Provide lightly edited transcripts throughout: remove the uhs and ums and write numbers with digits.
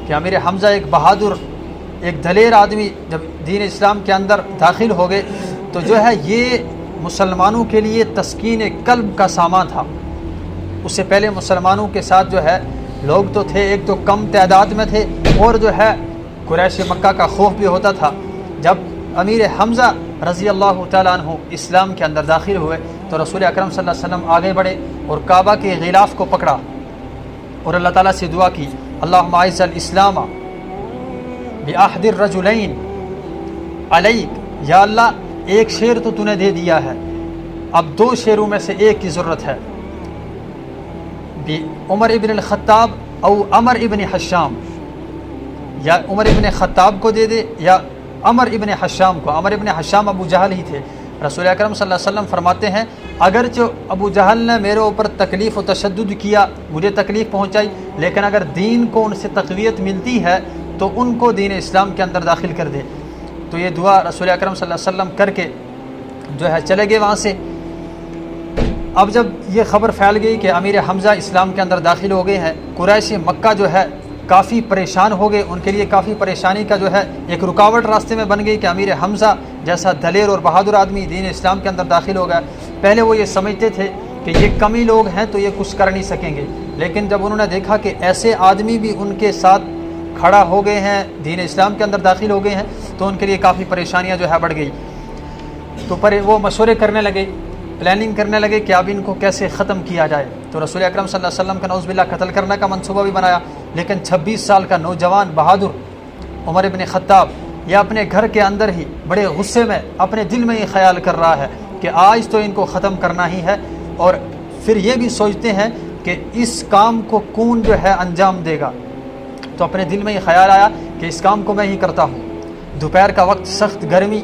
کہ امیر حمزہ ایک بہادر، ایک دلیر آدمی جب دین اسلام کے اندر داخل ہو گئے تو جو ہے یہ مسلمانوں کے لیے تسکین قلب کا سامان تھا۔ اس سے پہلے مسلمانوں کے ساتھ جو ہے لوگ تو تھے، ایک تو کم تعداد میں تھے، اور جو ہے قریش مکہ کا خوف بھی ہوتا تھا۔ جب امیر حمزہ رضی اللہ تعالیٰ عنہ اسلام کے اندر داخل ہوئے تو رسول اکرم صلی اللہ علیہ وسلم آگے بڑھے اور کعبہ کے غلاف کو پکڑا اور اللہ تعالیٰ سے دعا کی، اللہم اعز الاسلام بعہد الرجلین علیک، یا اللہ ایک شیر تو نے دے دیا ہے، اب 2 شیروں میں سے ایک کی ضرورت ہے، عمر ابن الخطاب او عمر ابن حشام، یا عمر ابن خطاب کو دے دے یا عمر ابن حشام کو۔ عمر ابن حشام ابو جہل ہی تھے۔ رسول اکرم صلی اللہ علیہ وسلم فرماتے ہیں اگرچہ ابو جہل نے میرے اوپر تکلیف و تشدد کیا، مجھے تکلیف پہنچائی، لیکن اگر دین کو ان سے تقویت ملتی ہے تو ان کو دین اسلام کے اندر داخل کر دے۔ تو یہ دعا رسول اکرم صلی اللہ علیہ وسلم کر کے جو ہے چلے گئے وہاں سے۔ اب جب یہ خبر پھیل گئی کہ امیر حمزہ اسلام کے اندر داخل ہو گئے ہیں، قریش مکہ جو ہے کافی پریشان ہو گئے، ان کے لیے کافی پریشانی کا جو ہے ایک رکاوٹ راستے میں بن گئی کہ امیر حمزہ جیسا دلیر اور بہادر آدمی دین اسلام کے اندر داخل ہو گیا۔ پہلے وہ یہ سمجھتے تھے کہ یہ کمی لوگ ہیں تو یہ کچھ کر نہیں سکیں گے، لیکن جب انہوں نے دیکھا کہ ایسے آدمی بھی ان کے ساتھ کھڑا ہو گئے ہیں، دین اسلام کے اندر داخل ہو گئے ہیں، تو ان کے لیے کافی پریشانیاں جو ہے بڑھ گئی۔ تو وہ مشورے کرنے لگے، پلاننگ کرنے لگے کہ اب ان کو کیسے ختم کیا جائے۔ تو رسول اکرم صلی اللہ علیہ وسلم کا نعوذ باللہ قتل کرنے کا منصوبہ بھی بنایا، لیکن 26 سال کا نوجوان بہادر عمر ابن خطاب یہ اپنے گھر کے اندر ہی بڑے غصے میں اپنے دل میں یہ خیال کر رہا ہے کہ آج تو ان کو ختم کرنا ہی ہے، اور پھر یہ بھی سوچتے ہیں کہ اس کام کو کون جو ہے انجام دے گا۔ تو اپنے دل میں یہ خیال آیا کہ اس کام کو میں ہی کرتا ہوں۔ دوپہر کا وقت، سخت گرمی،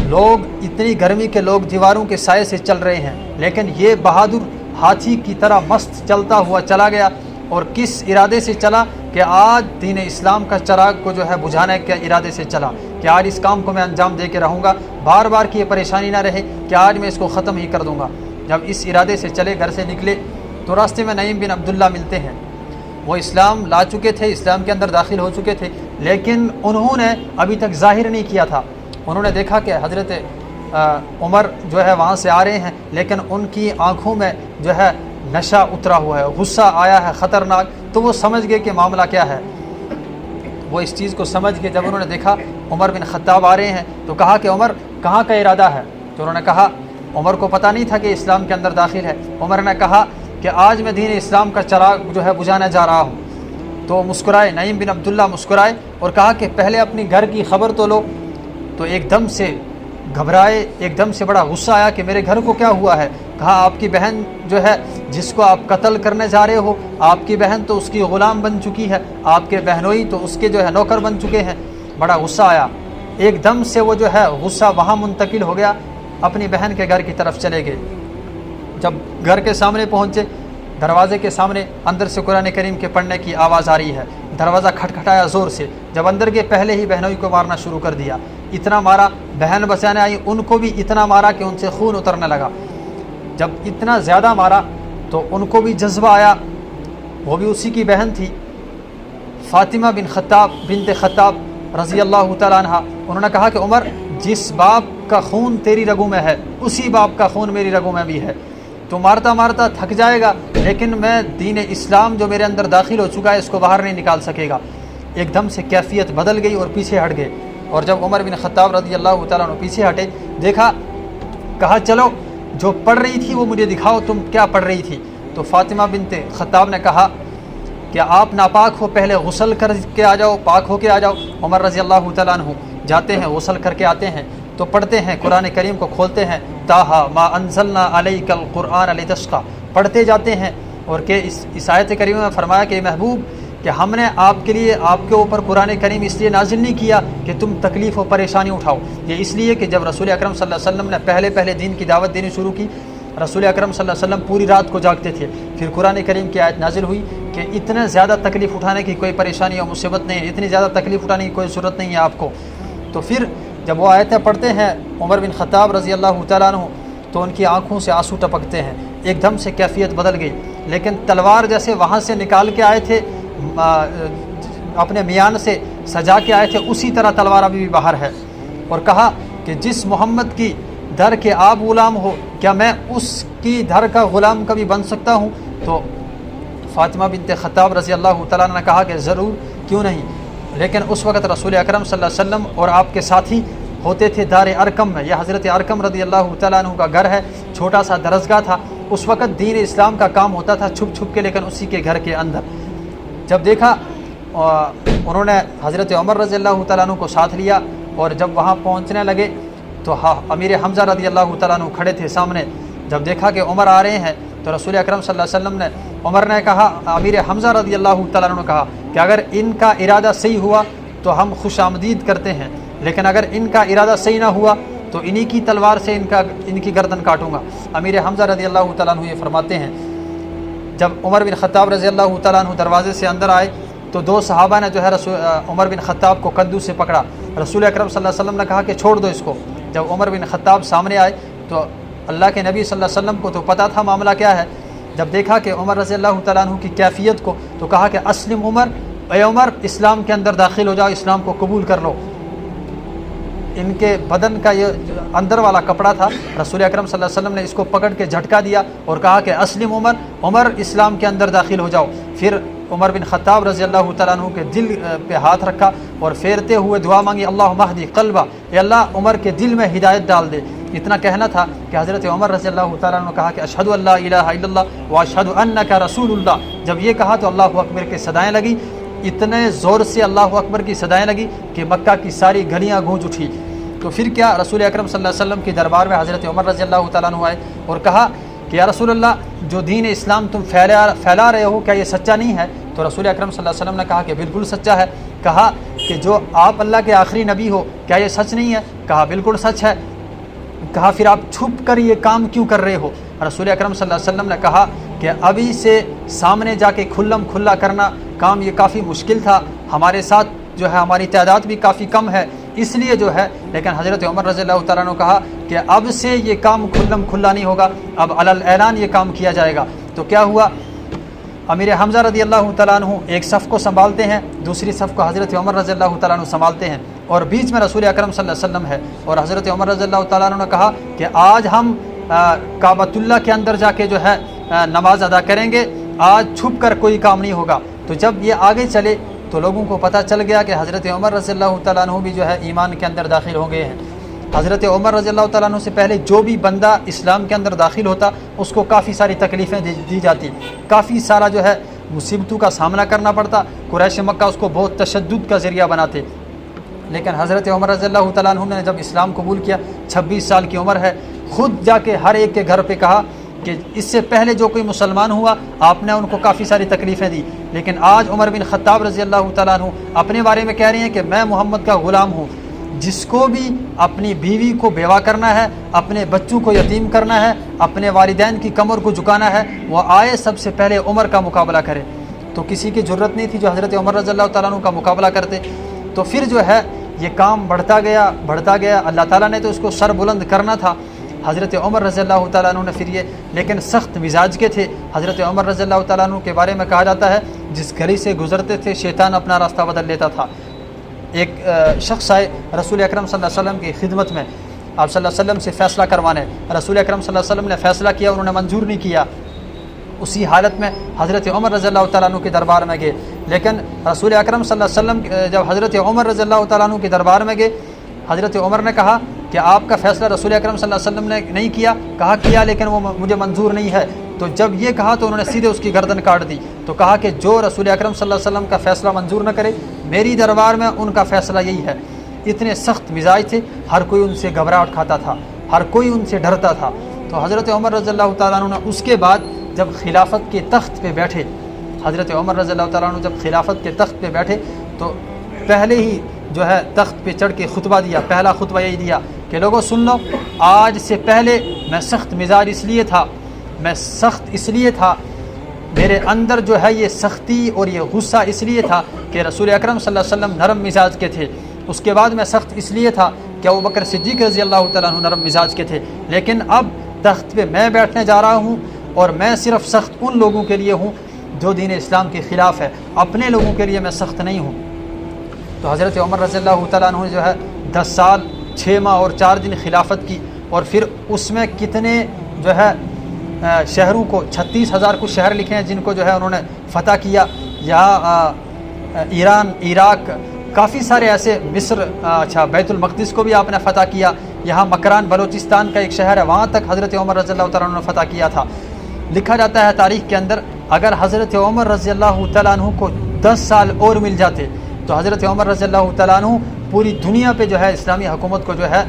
لوگ اتنی گرمی کے لوگ دیواروں کے سائے سے چل رہے ہیں، لیکن یہ بہادر ہاتھی کی طرح مست چلتا ہوا چلا گیا، اور کس ارادے سے چلا کہ آج دین اسلام کا چراغ کو جو ہے بجھانے کے ارادے سے چلا کہ آج اس کام کو میں انجام دے کے رہوں گا، بار بار کی یہ پریشانی نہ رہے کہ آج میں اس کو ختم ہی کر دوں گا۔ جب اس ارادے سے چلے، گھر سے نکلے، تو راستے میں نعیم بن عبداللہ ملتے ہیں۔ وہ اسلام لا چکے تھے، اسلام کے اندر داخل ہو چکے تھے، لیکن انہوں نے ابھی تک ظاہر نہیں کیا تھا۔ انہوں نے دیکھا کہ حضرت عمر جو ہے وہاں سے آ رہے ہیں، لیکن ان کی آنکھوں میں جو ہے نشہ اترا ہوا ہے، غصہ آیا ہے خطرناک۔ تو وہ سمجھ گئے کہ معاملہ کیا ہے۔ وہ اس چیز کو سمجھ کے جب انہوں نے دیکھا عمر بن خطاب آ رہے ہیں تو کہا کہ عمر کہاں کا ارادہ ہے؟ تو انہوں نے کہا، عمر کو پتہ نہیں تھا کہ اسلام کے اندر داخل ہے۔ عمر نے کہا کہ آج میں دین اسلام کا چراغ جو ہے بجھانے جا رہا ہوں۔ تو مسکرائے، نعیم بن عبداللہ مسکرائے اور کہا کہ پہلے اپنی گھر کی خبر تو لو۔ تو ایک دم سے گھبرائے، ایک دم سے بڑا غصہ آیا کہ میرے گھر کو کیا ہوا ہے؟ کہا آپ کی بہن جو ہے جس کو آپ قتل کرنے جا رہے ہو، آپ کی بہن تو اس کی غلام بن چکی ہے، آپ کے بہنوئی تو اس کے جو ہے نوکر بن چکے ہیں۔ بڑا غصہ آیا، ایک دم سے وہ جو ہے غصہ وہاں منتقل ہو گیا، اپنی بہن کے گھر کی طرف چلے گئے۔ جب گھر کے سامنے پہنچے، دروازے کے سامنے اندر سے قرآن کریم کے پڑھنے کی آواز آ رہی ہے۔ دروازہ کھٹکھٹایا زور سے، جب اندر کے پہلے ہی بہنوئی کو مارنا شروع کر دیا، اتنا مارا، بہن بچانے آئی ان کو بھی اتنا مارا کہ ان سے خون اترنے لگا۔ جب اتنا زیادہ مارا تو ان کو بھی جذبہ آیا، وہ بھی اسی کی بہن تھی فاطمہ بنت خطاب رضی اللہ تعالیٰ عنہ۔ انہوں نے کہا کہ عمر، جس باپ کا خون تیری رگوں میں ہے اسی باپ کا خون میری رگوں میں بھی ہے، تو مارتا مارتا تھک جائے گا، لیکن میں دین اسلام جو میرے اندر داخل ہو چکا ہے اس کو باہر نہیں نکال سکے گا۔ ایک دم سے کیفیت بدل گئی اور پیچھے ہٹ گئے، اور جب عمر بن خطاب رضی اللہ تعالیٰ عنہ پیچھے ہٹے، دیکھا، کہا چلو جو پڑھ رہی تھی وہ مجھے دکھاؤ، تم کیا پڑھ رہی تھی؟ تو فاطمہ بنت خطاب نے کہا کہ آپ ناپاک ہو، پہلے غسل کر کے آ جاؤ، پاک ہو کے آ جاؤ۔ عمر رضی اللہ تعالیٰ عنہ جاتے ہیں، غسل کر کے آتے ہیں تو پڑھتے ہیں، قرآن کریم کو کھولتے ہیں، تاہا ما انزلنا علیک القرآن لتشقی، پڑھتے جاتے ہیں، اور کہ اس آیت کریمہ میں فرمایا کہ محبوب کہ ہم نے آپ کے لیے، آپ کے اوپر قرآن کریم اس لیے نازل نہیں کیا کہ تم تکلیف و پریشانی اٹھاؤ، یہ اس لیے کہ جب رسول اکرم صلی اللہ علیہ وسلم نے پہلے دین کی دعوت دینی شروع کی، رسول اکرم صلی اللہ علیہ وسلم پوری رات کو جاگتے تھے، پھر قرآن کریم کی آیت نازل ہوئی کہ اتنا زیادہ تکلیف اٹھانے کی کوئی پریشانی اور مصیبت نہیں ہے، اتنی زیادہ تکلیف اٹھانے کی کوئی ضرورت نہیں ہے آپ کو۔ تو پھر جب وہ آیتیں پڑھتے ہیں عمر بن خطاب رضی اللہ تعالیٰ عنہ تو ان کی آنکھوں سے آنسو ٹپکتے ہیں، ایک دم سے کیفیت بدل گئی، لیکن تلوار جیسے وہاں سے نکال کے آئے تھے اپنے میان سے سجا کے آئے تھے اسی طرح تلوار ابھی بھی باہر ہے، اور کہا کہ جس محمد کی در کے آپ غلام ہو کیا میں اس کی در کا غلام کبھی بن سکتا ہوں؟ تو فاطمہ بنت خطاب رضی اللہ تعالیٰ عنہ نے کہا کہ ضرور، کیوں نہیں۔ لیکن اس وقت رسول اکرم صلی اللہ علیہ وسلم اور آپ کے ساتھی ہوتے تھے دار ارکم میں، یہ حضرت ارکم رضی اللہ تعالیٰ عنہ کا گھر ہے، چھوٹا سا درسگاہ تھا، اس وقت دین اسلام کا کام ہوتا تھا چھپ چھپ کے، لیکن اسی کے گھر کے اندر جب دیکھا انہوں نے حضرت عمر رضی اللہ تعالیٰ عنہ کو ساتھ لیا، اور جب وہاں پہنچنے لگے تو امیر حمزہ رضی اللہ تعالیٰ عنہ کھڑے تھے سامنے، جب دیکھا کہ عمر آ رہے ہیں تو رسول اکرم صلی اللہ علیہ وسلم نے، عمر نے کہا، امیر حمزہ رضی اللہ تعالیٰ عنہ نے کہا کہ اگر ان کا ارادہ صحیح ہوا تو ہم خوش آمدید کرتے ہیں، لیکن اگر ان کا ارادہ صحیح نہ ہوا تو انہی کی تلوار سے ان کی گردن کاٹوں گا۔ امیر حمزہ رضی اللہ تعالیٰ عنہ یہ فرماتے ہیں جب عمر بن خطاب رضی اللہ تعالیٰ عنہ دروازے سے اندر آئے تو دو صحابہ نے جو ہے عمر بن خطاب کو کندھوں سے پکڑا، رسول اکرم صلی اللہ علیہ وسلم نے کہا کہ چھوڑ دو اس کو۔ جب عمر بن خطاب سامنے آئے تو اللہ کے نبی صلی اللہ علیہ وسلم کو تو پتہ تھا معاملہ کیا ہے، جب دیکھا کہ عمر رضی اللہ تعالیٰ عنہ کی کیفیت کو تو کہا کہ اسلم عمر، اے عمر اسلام کے اندر داخل ہو جاؤ، اسلام کو قبول کر لو۔ ان کے بدن کا یہ اندر والا کپڑا تھا، رسول اکرم صلی اللہ علیہ وسلم نے اس کو پکڑ کے جھٹکا دیا اور کہا کہ اسلم عمر، عمر اسلام کے اندر داخل ہو جاؤ۔ پھر عمر بن خطاب رضی اللہ تعالیٰ عنہ کے دل پہ ہاتھ رکھا اور پھیرتے ہوئے دعا مانگی، اللہم اہدی قلبہ، اے اللہ عمر کے دل میں ہدایت ڈال دے۔ اتنا کہنا تھا کہ حضرت عمر رضی اللہ تعالیٰ عنہ نے کہا کہ اشہد ان لا الہ الا اللہ واشہد انک رسول اللہ۔ جب یہ کہا تو اللہ اکبر کی صدائیں لگی، اتنے زور سے اللہ اکبر کی صدائیں لگی کہ مکہ کی ساری گلیاں گونج اٹھی۔ تو پھر کیا، رسول اکرم صلی اللہ علیہ وسلم کے دربار میں حضرت عمر رضی اللہ تعالیٰ عنہ آئے اور کہا کہ یا رسول اللہ، جو دین اسلام تم پھیلا رہے ہو کیا یہ سچا نہیں ہے؟ تو رسول اکرم صلی اللہ علیہ وسلم نے کہا کہ بالکل سچا ہے۔ کہا کہ جو آپ اللہ کے آخری نبی ہو کیا یہ سچ نہیں ہے؟ کہا بالکل سچ ہے۔ کہا پھر آپ چھپ کر یہ کام کیوں کر رہے ہو؟ رسول اکرم صلی اللہ علیہ وسلم نے کہا کہ ابھی سے سامنے جا کے کھلم کھلا کرنا کام یہ کافی مشکل تھا، ہمارے ساتھ جو ہے ہماری تعداد بھی کافی کم ہے، اس لیے جو ہے، لیکن حضرت عمر رضی اللہ تعالیٰ نے کہا کہ اب سے یہ کام کھلم کھلا نہیں ہوگا، اب علی الاعلان یہ کام کیا جائے گا۔ تو کیا ہوا، امیر حمزہ رضی اللہ تعالیٰ عنہ ایک صف کو سنبھالتے ہیں، دوسری صف کو حضرت عمر رضی اللہ تعالیٰ عنہ سنبھالتے ہیں، اور بیچ میں رسول اکرم صلی اللہ علیہ وسلم ہے، اور حضرت عمر رضی اللہ تعالیٰ عنہ نے کہا کہ آج ہم کعبۃ اللہ کے اندر جا کے جو ہے نماز ادا کریں گے، آج چھپ کر کوئی کام نہیں ہوگا۔ تو جب یہ آگے چلے تو لوگوں کو پتہ چل گیا کہ حضرت عمر رضی اللہ تعالیٰ عنہ بھی جو ہے ایمان کے اندر داخل ہو گئے ہیں۔ حضرت عمر رضی اللہ تعالیٰ عنہ سے پہلے جو بھی بندہ اسلام کے اندر داخل ہوتا اس کو کافی ساری تکلیفیں دی جاتی، کافی سارا جو ہے مصیبتوں کا سامنا کرنا پڑتا، قریش مکہ اس کو بہت تشدد کا ذریعہ بناتے۔ لیکن حضرت عمر رضی اللہ تعالیٰ عنہ نے جب اسلام قبول کیا، 26 سال کی عمر ہے، خود جا کے ہر ایک کے گھر پہ کہا کہ اس سے پہلے جو کوئی مسلمان ہوا آپ نے ان کو کافی ساری تکلیفیں دی، لیکن آج عمر بن خطاب رضی اللہ تعالیٰ عنہ اپنے بارے میں کہہ رہے ہیں کہ میں محمد کا غلام ہوں۔ جس کو بھی اپنی بیوی کو بیوہ کرنا ہے، اپنے بچوں کو یتیم کرنا ہے، اپنے والدین کی کمر کو جھکانا ہے، وہ آئے سب سے پہلے عمر کا مقابلہ کرے۔ تو کسی کی ضرورت نہیں تھی جو حضرت عمر رضی اللہ تعالیٰ عنہ کا مقابلہ کرتے۔ تو پھر جو ہے یہ کام بڑھتا گیا، اللہ تعالیٰ نے تو اس کو سر بلند کرنا تھا۔ حضرت عمر رضی اللہ تعالیٰ عنہ نے پھر یہ، لیکن سخت مزاج کے تھے۔ حضرت عمر رضی اللہ تعالیٰ عنہ کے بارے میں کہا جاتا ہے جس گلی سے گزرتے تھے شیطان اپنا راستہ بدل لیتا تھا۔ ایک شخص آئے رسول اکرم صلی اللہ علیہ وسلم کی خدمت میں، آپ صلی اللہ علیہ وسلم سے فیصلہ کروانے، رسول اکرم صلی اللہ علیہ وسلم نے فیصلہ کیا، انہوں نے منظور نہیں کیا۔ اسی حالت میں حضرت عمر رضی اللہ تعالیٰ عنہ کے دربار میں گئے، لیکن رسول اکرم صلی اللہ علیہ وسلم جب حضرت عمر رضی اللہ تعالیٰ عنہ کے دربار میں گئے، حضرت عمر نے کہا کہ آپ کا فیصلہ رسول اکرم صلی اللہ علیہ وسلم نے نہیں کیا، کہا کیا لیکن وہ مجھے منظور نہیں ہے۔ تو جب یہ کہا تو انہوں نے سیدھے اس کی گردن کاٹ دی، تو کہا کہ جو رسول اکرم صلی اللہ علیہ وسلم کا فیصلہ منظور نہ کرے، میری دربار میں ان کا فیصلہ یہی ہے۔ اتنے سخت مزاج تھے، ہر کوئی ان سے گھبراہٹ کھاتا تھا، ہر کوئی ان سے ڈرتا تھا۔ تو حضرت عمر رضی اللہ تعالیٰ عنہ نے اس کے بعد جب خلافت کے تخت پہ بیٹھے، حضرت عمر رضی اللہ تعالیٰ عنہ جب خلافت کے تخت پہ بیٹھے تو پہلے ہی جو ہے تخت پہ چڑھ کے خطبہ دیا، پہلا خطبہ یہی دیا کہ لوگوں سن لو، آج سے پہلے میں سخت مزاج اس لیے تھا، میرے اندر جو ہے یہ سختی اور یہ غصہ اس لیے تھا کہ رسول اکرم صلی اللہ علیہ وسلم نرم مزاج کے تھے۔ اس کے بعد میں سخت اس لیے تھا کہ ابوبکر صدیق رضی اللہ تعالیٰ عنہ نرم مزاج کے تھے، لیکن اب تخت پہ میں بیٹھنے جا رہا ہوں اور میں صرف سخت ان لوگوں کے لیے ہوں جو دین اسلام کے خلاف ہے، اپنے لوگوں کے لیے میں سخت نہیں ہوں۔ تو حضرت عمر رضی اللہ تعالیٰ عنہ نے جو ہے 10 سال 6 ماہ اور 4 دن خلافت کی، اور پھر اس میں کتنے جو ہے شہروں کو 36,000 کچھ شہر لکھے ہیں جن کو جو ہے انہوں نے فتح کیا۔ یہاں ایران، عراق، کافی سارے ایسے، مصر، اچھا بیت المقدس کو بھی آپ نے فتح کیا۔ یہاں مکران بلوچستان کا ایک شہر ہے، وہاں تک حضرت عمر رضی اللہ تعالیٰ عنہ نے فتح کیا تھا۔ لکھا جاتا ہے تاریخ کے اندر، اگر حضرت عمر رضی اللہ تعالیٰ عنہ کو 10 سال اور مل جاتے تو حضرت عمر رضی اللہ تعالیٰ عنہ پوری دنیا پہ جو ہے اسلامی حکومت کو جو ہے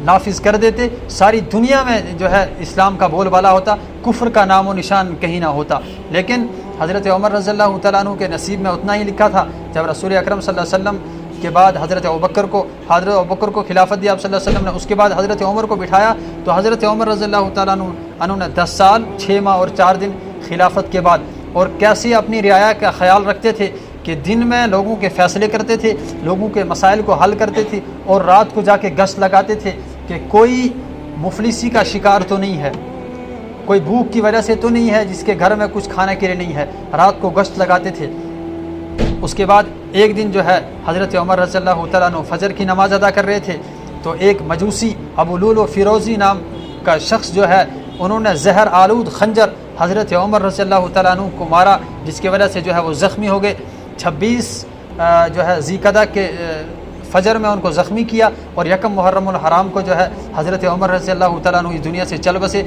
نافذ کر دیتے، ساری دنیا میں جو ہے اسلام کا بول بالا ہوتا، کفر کا نام و نشان کہیں نہ ہوتا۔ لیکن حضرت عمر رضی اللہ تعالیٰ عنہ کے نصیب میں اتنا ہی لکھا تھا، جب رسول اکرم صلی اللہ علیہ وسلم کے بعد حضرت ابوبکر کو خلافت دیا آپ صلی اللہ علیہ وسلم نے، اس کے بعد حضرت عمر کو بٹھایا، تو حضرت عمر رضی اللہ تعالیٰ عنہ نے 10 سال 6 ماہ اور 4 دن خلافت کے بعد، اور کیسے اپنی رعایا کا خیال رکھتے تھے کہ دن میں لوگوں کے فیصلے کرتے تھے، لوگوں کے مسائل کو حل کرتے تھے، اور رات کو جا کے گشت لگاتے تھے کہ کوئی مفلسی کا شکار تو نہیں ہے، کوئی بھوک کی وجہ سے تو نہیں ہے جس کے گھر میں کچھ کھانے کے لیے نہیں ہے، رات کو گشت لگاتے تھے۔ اس کے بعد ایک دن جو ہے حضرت عمر رضی اللہ تعالیٰ عنہ فجر کی نماز ادا کر رہے تھے، تو ایک مجوسی ابو لولو فیروزی نام کا شخص جو ہے، انہوں نے زہر آلود خنجر حضرت عمر رضی اللہ تعالیٰ عنہ کو مارا، جس کی وجہ سے جو ہے وہ زخمی ہو گئے۔ 26 جو ہے ذیقعدہ کے فجر میں ان کو زخمی کیا، اور 1 محرم الحرام کو جو ہے حضرت عمر رضی اللہ تعالیٰ عنہ اس دنیا سے چل بسے۔